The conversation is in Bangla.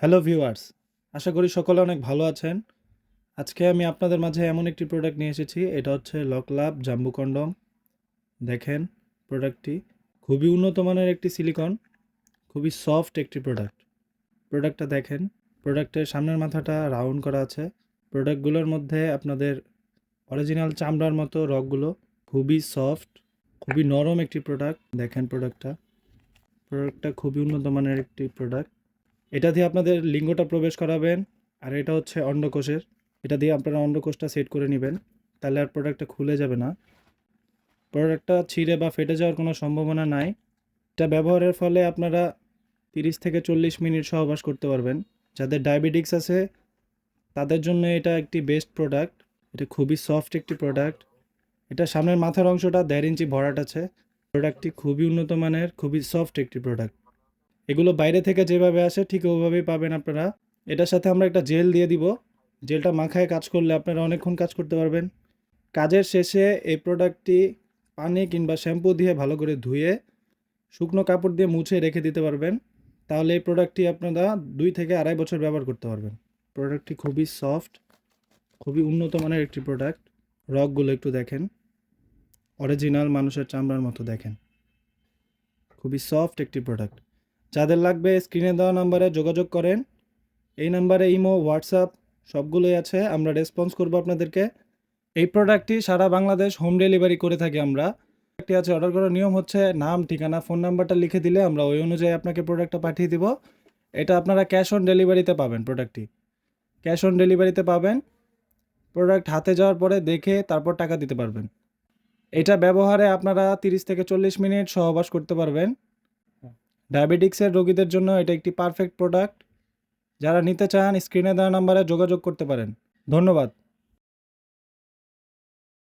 হ্যালো ভিউয়ার্স, আশা করি সকলে অনেক ভালো আছেন। আজকে আমি আপনাদের মাঝে এমন একটি প্রোডাক্ট নিয়ে এসেছি। এটা হচ্ছে লকলাভ জাম্বু কন্ডম। দেখেন প্রোডাক্টটি খুবই উন্নত মানের একটি সিলিকন, খুবই সফট একটি প্রোডাক্ট। প্রোডাক্টটা দেখেন, প্রোডাক্টের সামনের মাথাটা রাউন্ড করা আছে। প্রোডাক্টগুলোর মধ্যে আপনাদের অরিজিনাল চামড়ার মতো রগগুলো খুবই সফট, খুবই নরম একটি প্রোডাক্ট। দেখেন প্রোডাক্টটা খুবই উন্নত মানের একটি প্রোডাক্ট। এটা দিয়ে আপনাদের লিঙ্গটা প্রবেশ করাবেন, আর এটা হচ্ছে অন্ডকোষের। এটা দিয়ে আপনারা অন্ডকোষটা সেট করে নেবেন, তাহলে আর প্রোডাক্টটা খুলে যাবে না। প্রোডাক্টটা ছিঁড়ে বা ফেটে যাওয়ার কোনো সম্ভাবনা নাই। এটা ব্যবহারের ফলে আপনারা 30 থেকে 40 মিনিট সহবাস করতে পারবেন। যাদের ডায়াবেটিক্স আছে তাদের জন্য এটা একটি বেস্ট প্রোডাক্ট। এটা খুবই সফট একটি প্রোডাক্ট। এটা সামনের মাথার অংশটা 1.5 ইঞ্চি ভরাট আছে। প্রোডাক্টটি খুবই উন্নত মানের, খুবই সফট একটি প্রোডাক্ট। এগুলো বাইরে থেকে যেভাবে আসে ঠিক ওভাবেই পাবেন আপনারা। এটার সাথে আমরা একটা জেল দিয়ে দিব। জেলটা মাখায় কাজ করলে আপনারা অনেকক্ষণ কাজ করতে পারবেন। কাজের শেষে এই প্রোডাক্টটি পানি কিংবা শ্যাম্পু দিয়ে ভালো করে ধুয়ে শুকনো কাপড় দিয়ে মুছে রেখে দিতে পারবেন। তাহলে এই প্রোডাক্টটি আপনারা 2 থেকে 2.5 বছর ব্যবহার করতে পারবেন। প্রোডাক্টটি খুবই সফট, খুবই উন্নত মানের একটি প্রোডাক্ট। রগগুলো একটু দেখেন, অরিজিনাল মানুষের চামড়ার মতো দেখেন। খুবই সফট একটি প্রোডাক্ট। যাদের লাগবে স্ক্রিনে দেওয়া নাম্বারে যোগাযোগ করেন। এই নাম্বারে ইমো, হোয়াটসঅ্যাপ সবগুলোই আছে, আমরা রেসপন্স করব আপনাদেরকে। এই প্রোডাক্টটি সারা বাংলাদেশ হোম ডেলিভারি করে থাকি আমরা। প্রোডাক্টটি আছে, অর্ডার করার নিয়ম হচ্ছে নাম, ঠিকানা, ফোন নাম্বারটা লিখে দিলে আমরা ওই অনুযায়ী আপনাকে প্রোডাক্টটা পাঠিয়ে দিব। এটা আপনারা ক্যাশ অন ডেলিভারিতে পাবেন। প্রোডাক্টটি ক্যাশ অন ডেলিভারিতে পাবেন। প্রোডাক্ট হাতে যাওয়ার পরে দেখে তারপর টাকা দিতে পারবেন। এটা ব্যবহারে আপনারা 30 থেকে 40 মিনিট সহবাস করতে পারবেন। ডায়াবেটিক্সের রোগীদের জন্য এটা একটি পারফেক্ট প্রোডাক্ট। যারা নিতে চান স্ক্রিনে দেওয়া নাম্বারে যোগাযোগ করতে পারেন। ধন্যবাদ।